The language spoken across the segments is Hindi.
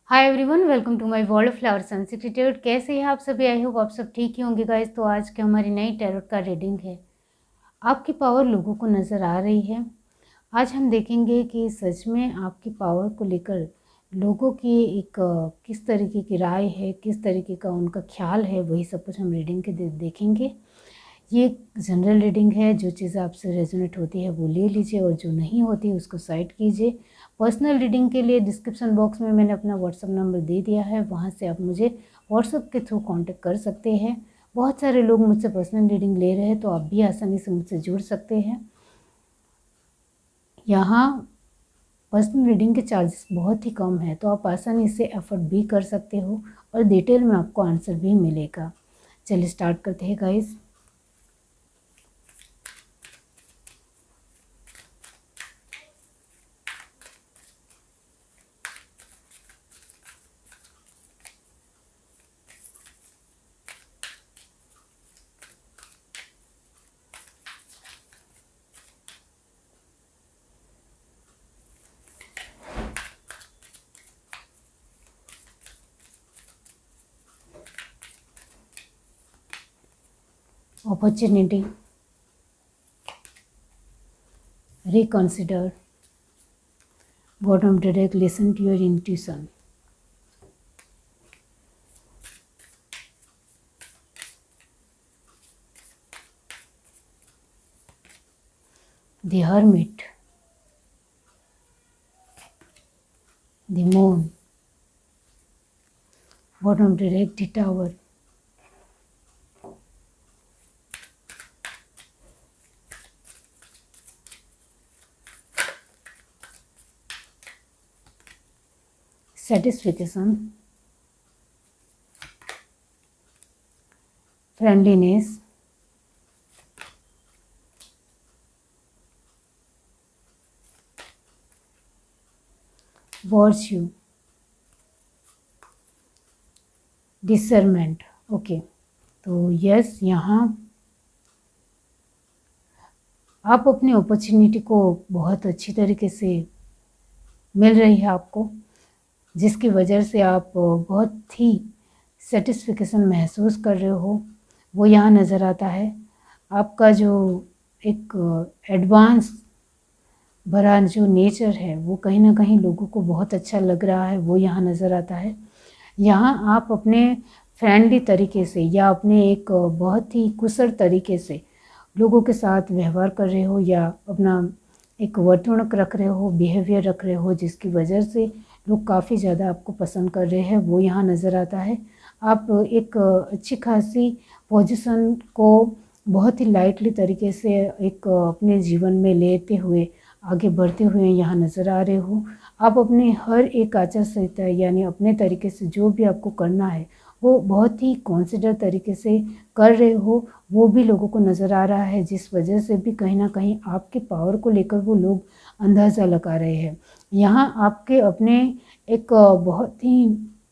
Hi everyone, welcome to my world of flowers and secret. कैसे हैं आप सभी? आई होप आप सब ठीक ही होंगे गाइस। तो आज की हमारी नई टैरोट का रीडिंग है। आपकी पावर लोगों को नज़र आ रही है। आज हम देखेंगे कि सच में आपकी पावर को लेकर लोगों की एक किस तरीके की राय है, किस तरीके का उनका ख्याल है, वही सब कुछ हम रीडिंग के देखेंगे। ये जनरल रीडिंग है। जो चीज़ें आपसे रेजोनेट होती है वो ले लीजिए और जो नहीं होती उसको साइड कीजिए। पर्सनल रीडिंग के लिए डिस्क्रिप्शन बॉक्स में मैंने अपना व्हाट्सअप नंबर दे दिया है, वहाँ से आप मुझे व्हाट्सअप के थ्रू कांटेक्ट कर सकते हैं। बहुत सारे लोग मुझसे पर्सनल रीडिंग ले रहे हैं, तो आप भी आसानी से मुझसे जुड़ सकते हैं। यहाँ पर्सनल रीडिंग के चार्जेस बहुत ही कम है, तो आप आसानी से एफर्ट भी कर सकते हो और डिटेल में आपको आंसर भी मिलेगा। चलिए स्टार्ट करते हैं guys. Opportunity, reconsider, bottom direct, listen to your intuition. The Hermit, the Moon, bottom direct, the Tower, satisfaction, friendliness, virtue, discernment। Okay, तो यस, यहाँ आप अपनी अपॉर्चुनिटी को बहुत अच्छी तरीके से मिल रही है आपको, जिसकी वजह से आप बहुत ही सेटिस्फिकेशन महसूस कर रहे हो, वो यहाँ नज़र आता है। आपका जो एक एडवांस भरा जो नेचर है वो कहीं ना कहीं लोगों को बहुत अच्छा लग रहा है, वो यहाँ नज़र आता है। यहाँ आप अपने फ्रेंडली तरीके से या अपने एक बहुत ही कुशल तरीके से लोगों के साथ व्यवहार कर रहे हो या अपना एक वर्तणुक रख रहे हो, बिहेवियर रख रहे हो, जिसकी वजह से लोग काफ़ी ज़्यादा आपको पसंद कर रहे हैं, वो यहाँ नज़र आता है। आप एक अच्छी खासी पोजीशन को बहुत ही लाइटली तरीके से एक अपने जीवन में लेते हुए आगे बढ़ते हुए यहाँ नज़र आ रहे हो। आप अपने हर एक आचार संहिता यानी अपने तरीके से जो भी आपको करना है वो बहुत ही कॉन्सिडर तरीके से कर रहे हो, वो भी लोगों को नज़र आ रहा है, जिस वजह से भी कहीं ना कहीं आपके पावर को लेकर वो लोग अंदाज़ा लगा रहे हैं। यहाँ आपके अपने एक बहुत ही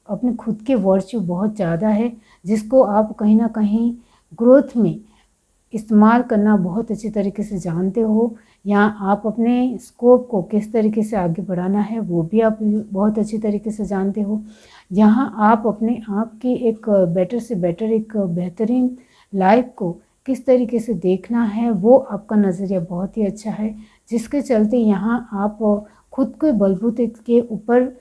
अपने खुद के वर्च्यू बहुत ज़्यादा है, जिसको आप कहीं ना कहीं ग्रोथ में इस्तेमाल करना बहुत अच्छी तरीके से जानते हो। यहाँ आप अपने स्कोप को किस तरीके से आगे बढ़ाना है वो भी आप बहुत अच्छी तरीके से जानते हो। यहाँ आप अपने आप की एक बेटर से बेटर एक बेहतरीन लाइफ को किस तरीके से देखना है वो आपका नज़रिया बहुत ही अच्छा है, जिसके चलते यहाँ आप खुद के बलबूते के ऊपर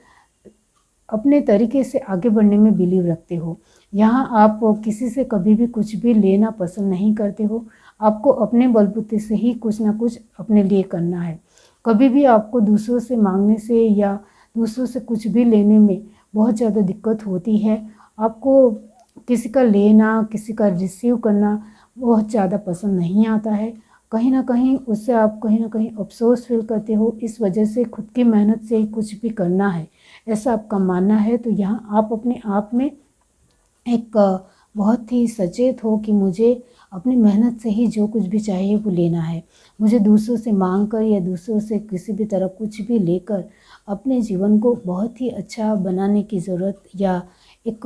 अपने तरीके से आगे बढ़ने में बिलीव रखते हो। यहाँ आप किसी से कभी भी कुछ भी लेना पसंद नहीं करते हो। आपको अपने बलबूते से ही कुछ ना कुछ अपने लिए करना है। कभी भी आपको दूसरों से मांगने से या दूसरों से कुछ भी लेने में बहुत ज़्यादा दिक्कत होती है। आपको किसी का लेना, किसी का रिसीव करना बहुत ज़्यादा पसंद नहीं आता है। कहीं ना कहीं उससे आप कहीं ना कहीं अफसोस फील करते हो। इस वजह से खुद की मेहनत से ही कुछ भी करना है, ऐसा आपका मानना है। तो यहाँ आप अपने आप में एक बहुत ही सचेत हो कि मुझे अपनी मेहनत से ही जो कुछ भी चाहिए वो लेना है। मुझे दूसरों से मांग कर या दूसरों से किसी भी तरह कुछ भी लेकर अपने जीवन को बहुत ही अच्छा बनाने की ज़रूरत या एक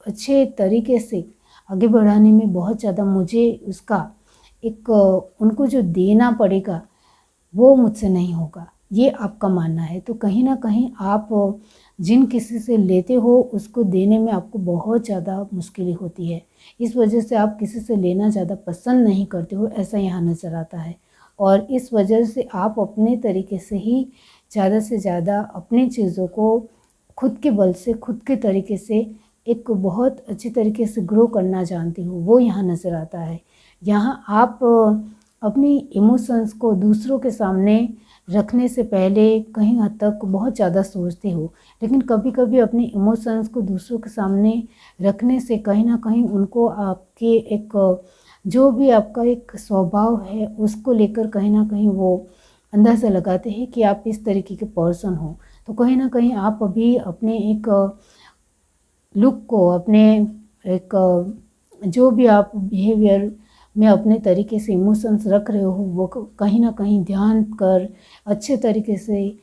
अच्छे तरीके से आगे बढ़ाने में बहुत ज़्यादा मुझे उसका एक उनको जो देना पड़ेगा वो मुझसे नहीं होगा, ये आपका मानना है। तो कहीं ना कहीं आप जिन किसी से लेते हो उसको देने में आपको बहुत ज़्यादा मुश्किलें होती है। इस वजह से आप किसी से लेना ज़्यादा पसंद नहीं करते हो, ऐसा यहाँ नज़र आता है। और इस वजह से आप अपने तरीके से ज़्यादा अपनी चीज़ों को खुद के बल से, खुद के तरीके से एक बहुत अच्छी तरीके से ग्रो करना जानती हो, वो यहाँ नज़र आता है। यहाँ आप अपनी इमोशंस को दूसरों के सामने रखने से पहले कहीं हद तक बहुत ज़्यादा सोचते हो, लेकिन कभी-कभी अपने इमोशंस को दूसरों के सामने रखने से कहीं न कहीं उनको आपके एक जो भी आपका एक स्वभाव है उसको लेकर कहीं न कहीं वो अंदाज़ा लगाते हैं कि आप इस तरीके के पर्सन हो। तो कहीं न कहीं आप अभी अपने एक लुक को, अपने एक जो भी आप बिहेवियर में अपने तरीके से इमोशंस रख रहे हो, वो कहीं न कहीं ध्यान कर अच्छे तरीके से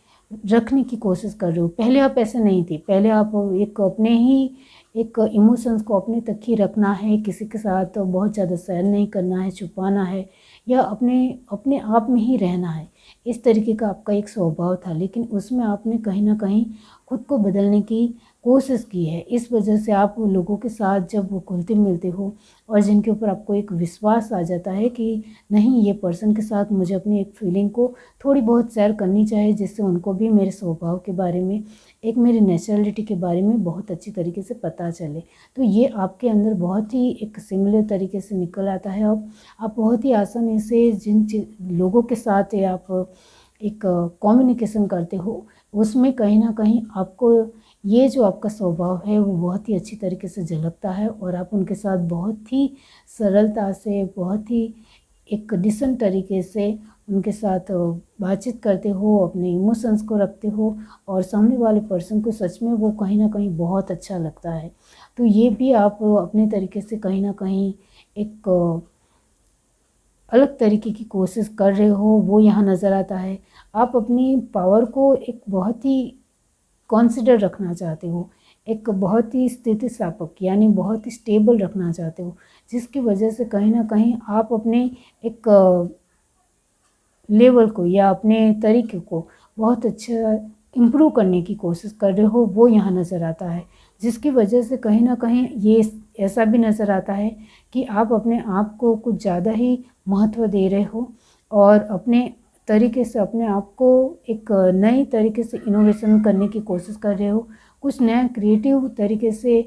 रखने की कोशिश कर रहे हो। पहले आप ऐसे नहीं थे, पहले आप एक अपने ही एक इमोशंस को अपने तक ही रखना है, किसी के साथ बहुत ज़्यादा शेयर नहीं करना है, छुपाना है या अपने अपने आप में ही रहना है। इस तरीके का आपका एक स्वभाव था, लेकिन उसमें आपने कहीं न कहीं खुद को बदलने की कोशिश की है। इस वजह से आप लोगों के साथ जब वो घुलते-मिलते हो और जिनके ऊपर आपको एक विश्वास आ जाता है कि नहीं, ये पर्सन के साथ मुझे अपनी एक फीलिंग को थोड़ी बहुत शेयर करनी चाहिए, जिससे उनको भी मेरे स्वभाव के बारे में, एक मेरी नेचुरलिटी के बारे में बहुत अच्छी तरीके से पता चले। तो ये आपके अंदर बहुत ही एक सिमिलर तरीके से निकल आता है। अब आप बहुत ही आसानी से जिन लोगों के साथ आप एक कम्युनिकेशन करते हो, उसमें कहीं न कहीं आपको ये जो आपका स्वभाव है वो बहुत ही अच्छी तरीके से झलकता है और आप उनके साथ बहुत ही सरलता से, बहुत ही एक डिसेंट तरीके से उनके साथ बातचीत करते हो, अपने इमोशंस को रखते हो और सामने वाले पर्सन को सच में वो कहीं न कहीं बहुत अच्छा लगता है। तो ये भी आप अपने तरीके से कहीं न कहीं एक अलग तरीके की कोशिश कर रहे हो, वो यहाँ नज़र आता है। आप अपनी पावर को एक बहुत ही कॉन्सिडर रखना चाहते हो, एक बहुत ही स्थितिस्थापक यानी बहुत ही स्टेबल रखना चाहते हो, जिसकी वजह से कहीं न कहीं आप अपने एक लेवल को या अपने तरीके को बहुत अच्छा इम्प्रूव करने की कोशिश कर रहे हो, वो यहाँ नज़र आता है। जिसकी वजह से कहीं न कहीं ये ऐसा भी नज़र आता है कि आप अपने आप को कुछ ज़्यादा ही महत्व दे रहे हो और अपने तरीके से अपने आप को एक नई तरीके से इनोवेशन करने की कोशिश कर रहे हो। कुछ नया क्रिएटिव तरीके से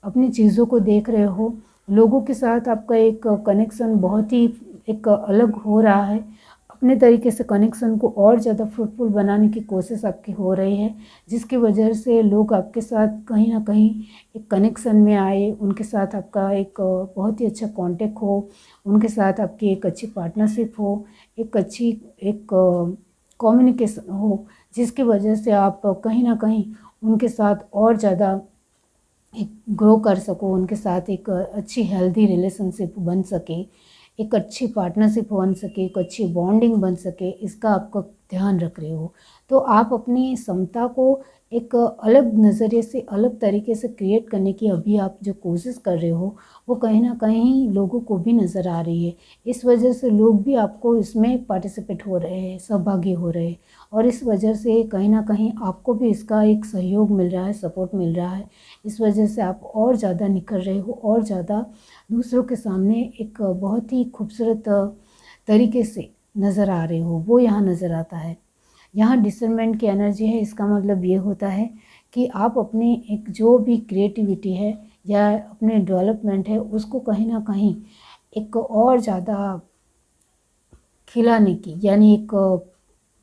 अपनी चीज़ों को देख रहे हो। लोगों के साथ आपका एक कनेक्शन बहुत ही एक अलग हो रहा है। अपने तरीके से कनेक्शन को और ज़्यादा फ्रूटफुल बनाने की कोशिश आपकी हो रही है, जिसकी वजह से लोग आपके साथ कहीं न कहीं एक कनेक्शन में आए, उनके साथ आपका एक बहुत ही अच्छा कॉन्टैक्ट हो, उनके साथ आपकी एक अच्छी पार्टनरशिप हो, एक अच्छी एक कम्युनिकेशन हो, जिसकी वजह से आप कहीं न कहीं उनके साथ और ज़्यादा एक ग्रो कर सको, उनके साथ एक अच्छी हेल्दी रिलेशनशिप बन सके, एक अच्छी पार्टनरशिप बन सके, एक अच्छी बॉन्डिंग बन सके, इसका आपका ध्यान रख रहे हो। तो आप अपनी क्षमता को एक अलग नज़रिए से, अलग तरीके से क्रिएट करने की अभी आप जो कोशिश कर रहे हो, वो कहीं न कहीं लोगों को भी नज़र आ रही है। इस वजह से लोग भी आपको इसमें पार्टिसिपेट हो रहे हैं, सहभागी हो रहे हैं और इस वजह से कहीं न कहीं आपको भी इसका एक सहयोग मिल रहा है, सपोर्ट मिल रहा है। इस वजह से आप और ज़्यादा निखर रहे हो और ज़्यादा दूसरों के सामने एक बहुत ही खूबसूरत तरीके से नज़र आ रहे हो, वो यहाँ नज़र आता है। यहाँ डिसर्नमेंट की एनर्जी है, इसका मतलब ये होता है कि आप अपने एक जो भी क्रिएटिविटी है या अपने डेवलपमेंट है, उसको कहीं न कहीं एक और ज़्यादा खिलाने की यानी एक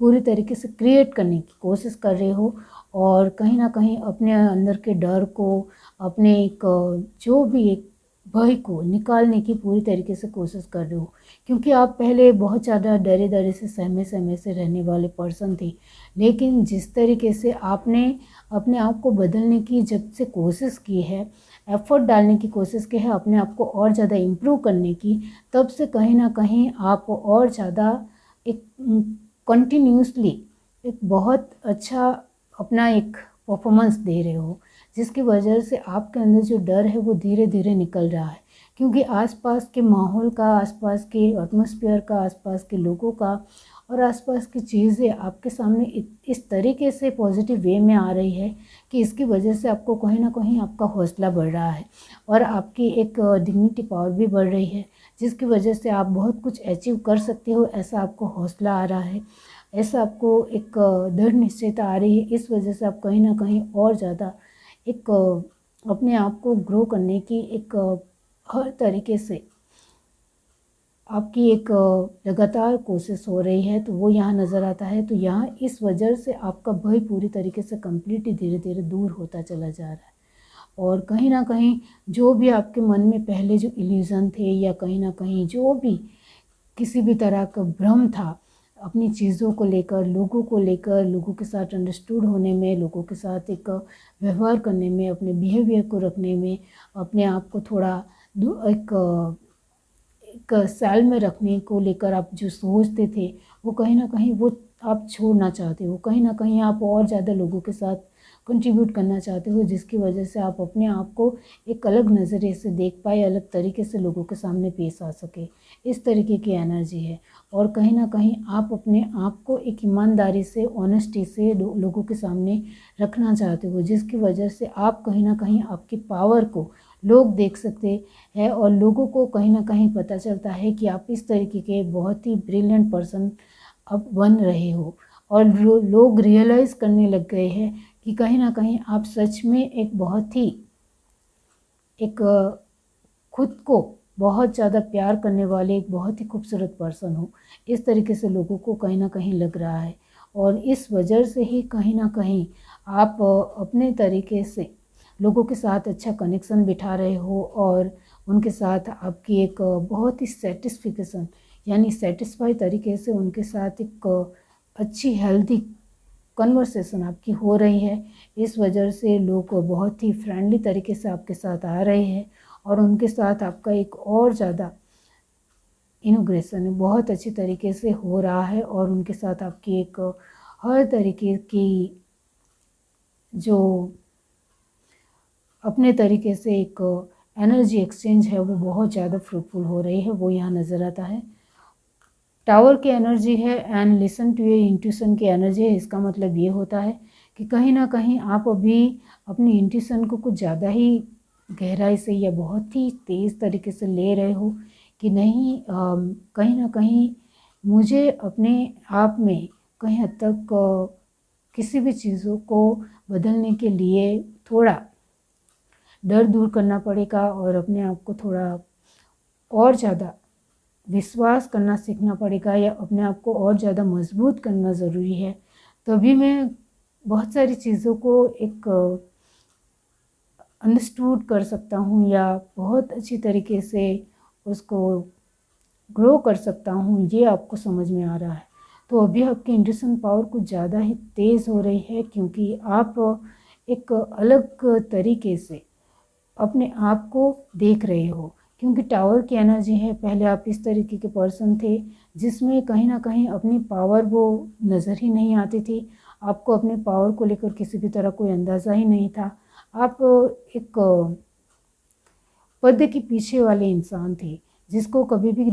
पूरी तरीके से क्रिएट करने की कोशिश कर रहे हो और कहीं न कहीं अपने अंदर के डर को, अपने एक जो भी एक भय को निकालने की पूरी तरीके से कोशिश कर रहे हो। क्योंकि आप पहले बहुत ज़्यादा डरे-डरे से, सहमे-सहमे से रहने वाले पर्सन थे। लेकिन जिस तरीके से आपने अपने आप को बदलने की जब से कोशिश की है, एफ़र्ट डालने की कोशिश की है, अपने आप को और ज़्यादा इम्प्रूव करने की, तब से कहीं न कहीं आप और ज़्यादा एक कंटिन्यूअसली एक बहुत अच्छा अपना एक परफॉर्मेंस दे रहे हो, जिसकी वजह से आपके अंदर जो डर है वो धीरे-धीरे निकल रहा है। क्योंकि आसपास के माहौल का, आसपास के एटमॉस्फेयर का, आसपास के लोगों का और आसपास की चीज़ें आपके सामने इस तरीके से पॉजिटिव वे में आ रही है कि इसकी वजह से आपको कहीं ना कहीं आपका हौसला बढ़ रहा है और आपकी एक डिग्निटी पावर भी बढ़ रही है, जिसकी वजह से आप बहुत कुछ अचीव कर सकते हो, ऐसा आपको हौसला आ रहा है, ऐसा आपको एक दृढ़ निश्चयता आ रही है। इस वजह से आप कहीं ना कहीं और ज़्यादा एक अपने आप को ग्रो करने की एक हर तरीके से आपकी एक लगातार कोशिश हो रही है, तो वो यहाँ नज़र आता है। तो यहाँ इस वजह से आपका भय पूरी तरीके से कम्प्लीटली धीरे धीरे दूर होता चला जा रहा है और कहीं ना कहीं जो भी आपके मन में पहले जो इल्यूज़न थे या कहीं ना कहीं जो भी किसी भी तरह का भ्रम था अपनी चीज़ों को लेकर, लोगों को लेकर, लोगों के साथ अंडरस्टूड होने में, लोगों के साथ एक व्यवहार करने में, अपने बिहेवियर को रखने में, अपने आप को थोड़ा एक सेल में रखने को लेकर आप जो सोचते थे, वो कहीं ना कहीं वो आप छोड़ना चाहते हो। कहीं ना कहीं आप और ज़्यादा लोगों के साथ कंट्रीब्यूट करना चाहते हो, जिसकी वजह से आप अपने आप को एक अलग नज़रिए से देख पाए, अलग तरीके से लोगों के सामने पेश आ सके। इस तरीके की एनर्जी है और कहीं ना कहीं आप अपने आप को एक ईमानदारी से, ऑनेस्टी से लोगों के सामने रखना चाहते हो, जिसकी वजह से आप कहीं ना कहीं आपकी पावर को लोग देख सकते हैं और लोगों को कहीं ना कहीं पता चलता है कि आप इस तरीके के बहुत ही ब्रिलियंट पर्सन अब बन रहे हो और लोग रियलाइज़ करने लग गए हैं कि कहीं ना कहीं आप सच में एक बहुत ही एक खुद को बहुत ज़्यादा प्यार करने वाले एक बहुत ही खूबसूरत पर्सन हो। इस तरीके से लोगों को कहीं ना कहीं लग रहा है और इस वजह से ही कहीं ना कहीं आप अपने तरीके से लोगों के साथ अच्छा कनेक्शन बिठा रहे हो और उनके साथ आपकी एक बहुत ही सेटिस्फिकेशन यानी सेटिस्फाई तरीके से उनके साथ एक अच्छी हेल्दी कन्वर्सेशन आपकी हो रही है। इस वजह से लोग बहुत ही फ्रेंडली तरीके से आपके साथ आ रहे हैं और उनके साथ आपका एक और ज़्यादा इनोग्रेशन बहुत अच्छी तरीके से हो रहा है और उनके साथ आपकी एक हर तरीके की जो अपने तरीके से एक एनर्जी एक्सचेंज है वो बहुत ज़्यादा फ्रूटफुल हो रही है, वो यहाँ नज़र आता है। टावर की एनर्जी है and listen to your intuition की एनर्जी है। इसका मतलब ये होता है कि कहीं ना कहीं आप अभी अपनी इंट्यूशन को कुछ ज़्यादा ही गहराई से या बहुत ही तेज़ तरीके से ले रहे हो कि नहीं, कहीं ना कहीं मुझे अपने आप में कहीं हद तक किसी भी चीज़ों को बदलने के लिए थोड़ा डर दूर करना पड़ेगा और अपने आप को थोड़ा और ज़्यादा विश्वास करना सीखना पड़ेगा या अपने आप को और ज़्यादा मजबूत करना ज़रूरी है। तभी मैं बहुत सारी चीज़ों को एक अंडरस्टूड कर सकता हूँ या बहुत अच्छी तरीके से उसको ग्रो कर सकता हूँ, ये आपको समझ में आ रहा है। तो अभी आपकी इंट्यूशन पावर कुछ ज़्यादा ही तेज़ हो रही है क्योंकि आप एक अलग तरीके से अपने आप को देख रहे हो, क्योंकि टावर की एनर्जी है। पहले आप इस तरीके के पर्सन थे जिसमें कहीं ना कहीं अपनी पावर वो नज़र ही नहीं आती थी, आपको अपने पावर को लेकर किसी भी तरह कोई अंदाज़ा ही नहीं था। आप एक पर्दे के पीछे वाले इंसान थे जिसको कभी भी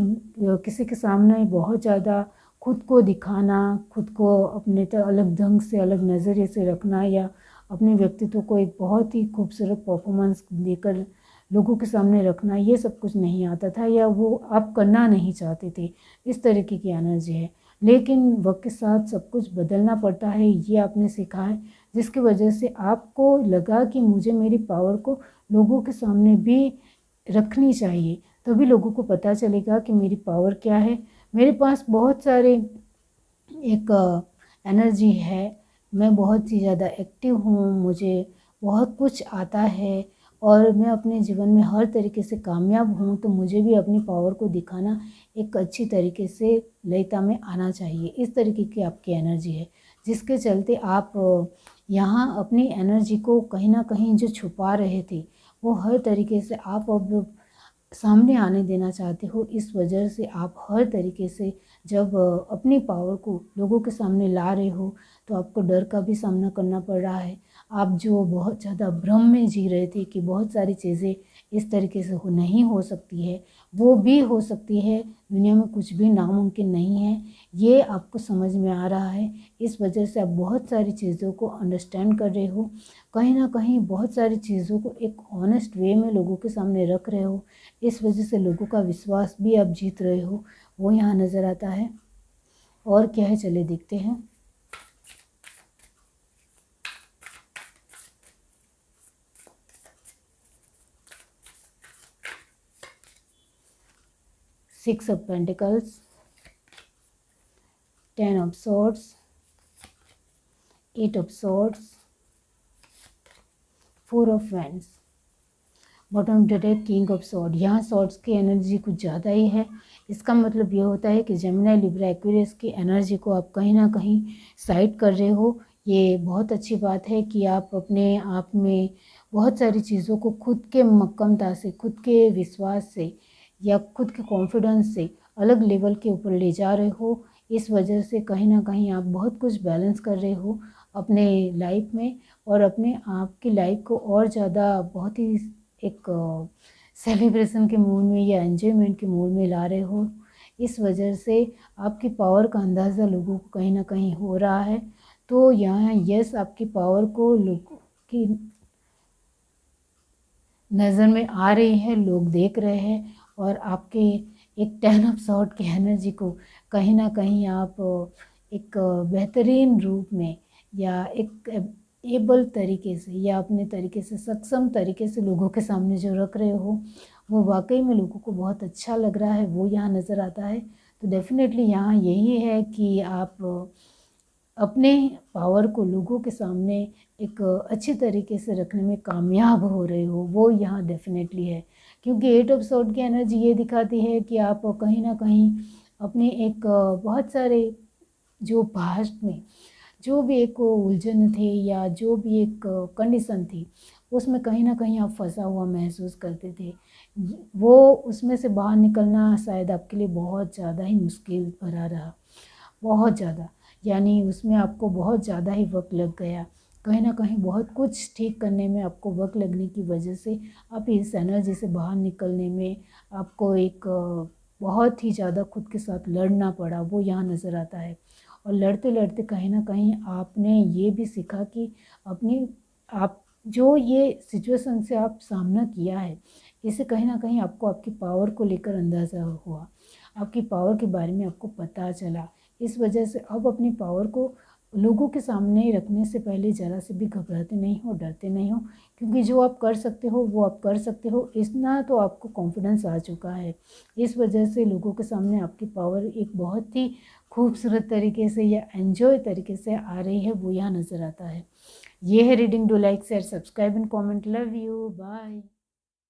किसी के सामने बहुत ज़्यादा खुद को दिखाना, खुद को अपने अलग ढंग से, अलग नज़रिए से रखना या अपने व्यक्तित्व को एक बहुत ही खूबसूरत परफॉर्मेंस देकर लोगों के सामने रखना, ये सब कुछ नहीं आता था या वो आप करना नहीं चाहते थे। इस तरीके की एनर्जी है, लेकिन वक्त के साथ सब कुछ बदलना पड़ता है, ये आपने सीखा है, जिसकी वजह से आपको लगा कि मुझे मेरी पावर को लोगों के सामने भी रखनी चाहिए, तभी लोगों को पता चलेगा कि मेरी पावर क्या है। मेरे पास बहुत सारे एक एनर्जी है, मैं बहुत ही ज़्यादा एक्टिव हूँ, मुझे बहुत कुछ आता है और मैं अपने जीवन में हर तरीके से कामयाब हूँ, तो मुझे भी अपनी पावर को दिखाना एक अच्छी तरीके से लयता में आना चाहिए। इस तरीके की आपकी एनर्जी है, जिसके चलते आप यहाँ अपनी एनर्जी को कहीं ना कहीं जो छुपा रहे थे वो हर तरीके से आप अब सामने आने देना चाहते हो। इस वजह से आप हर तरीके से जब अपनी पावर को लोगों के सामने ला रहे हो तो आपको डर का भी सामना करना पड़ रहा है, आप जो बहुत ज़्यादा भ्रम में जी रहे थे कि बहुत सारी चीज़ें इस तरीके से नहीं हो सकती है, वो भी हो सकती है। दुनिया में कुछ भी नामुमकिन नहीं है, ये आपको समझ में आ रहा है। इस वजह से आप बहुत सारी चीज़ों को अंडरस्टैंड कर रहे हो, कहीं ना कहीं बहुत सारी चीज़ों को एक ऑनेस्ट वे में लोगों के सामने रख रहे हो। इस वजह से लोगों का विश्वास भी आप जीत रहे हो, वो यहाँ नज़र आता है। और क्या है, चलिए देखते हैं। Six of pentacles, 10 of swords, 8 of swords, 4 of wands, bottom of the deck king of sword. यहाँ सॉर्ड्स की एनर्जी कुछ ज़्यादा ही है। इसका मतलब ये होता है कि जेमिनी, लिब्रा, एक्वेरियस की एनर्जी को आप कहीं ना कहीं साइड कर रहे हो। ये बहुत अच्छी बात है कि आप अपने आप में बहुत सारी चीज़ों को खुद के मक्कमता से, खुद के विश्वास से या खुद के कॉन्फिडेंस से अलग लेवल के ऊपर ले जा रहे हो। इस वजह से कहीं ना कहीं आप बहुत कुछ बैलेंस कर रहे हो अपने लाइफ में, और अपने आप की लाइफ को और ज़्यादा बहुत ही एक सेलिब्रेशन के मूड में या एंजॉयमेंट के मूड में ला रहे हो। इस वजह से आपकी पावर का अंदाज़ा लोगों को कहीं ना कहीं हो रहा है। तो यहाँ यस, आपकी पावर को लोगों की नज़र में आ रही है, लोग देख रहे हैं, और आपके एक 10 ऑफ सॉर्ड की एनर्जी को कहीं ना कहीं आप एक बेहतरीन रूप में या एक एबल तरीके से या अपने तरीके से, सक्षम तरीके से लोगों के सामने जो रख रहे हो, वो वाकई में लोगों को बहुत अच्छा लग रहा है, वो यहाँ नज़र आता है। तो डेफिनेटली यहाँ यही है कि आप अपने पावर को लोगों के सामने एक अच्छी तरीके से रखने में कामयाब हो रहे हो, वो यहाँ डेफिनेटली है। क्योंकि 8 ऑफ सॉर्ड की एनर्जी ये दिखाती है कि आप कहीं ना कहीं अपने एक बहुत सारे जो पास्ट में जो भी एक उलझन थे या जो भी एक कंडीशन थी, उसमें कहीं ना कहीं आप फंसा हुआ महसूस करते थे। वो उसमें से बाहर निकलना शायद आपके लिए बहुत ज़्यादा ही मुश्किल भरा रहा, बहुत ज़्यादा, यानी उसमें आपको बहुत ज़्यादा ही वक्त लग गया। कहीं ना कहीं बहुत कुछ ठीक करने में आपको वक्त लगने की वजह से आप इस एनर्जी से बाहर निकलने में आपको एक बहुत ही ज़्यादा खुद के साथ लड़ना पड़ा, वो यहाँ नज़र आता है। और लड़ते लड़ते कहीं ना कहीं आपने ये भी सीखा कि अपनी आप जो ये सिचुएशन से आप सामना किया है, इससे कहीं ना कहीं आपको आपकी पावर को लेकर अंदाज़ा हुआ, आपकी पावर के बारे में आपको पता चला। इस वजह से अब अपनी पावर को लोगों के सामने रखने से पहले ज़रा से भी घबराते नहीं हो, डरते नहीं हो, क्योंकि जो आप कर सकते हो वो आप कर सकते हो। इतना तो आपको कॉन्फिडेंस आ चुका है। इस वजह से लोगों के सामने आपकी पावर एक बहुत ही खूबसूरत तरीके से या एन्जॉय तरीके से आ रही है, वो यहाँ नज़र आता है। ये है reading. Do like, share, subscribe and comment. Love you, bye.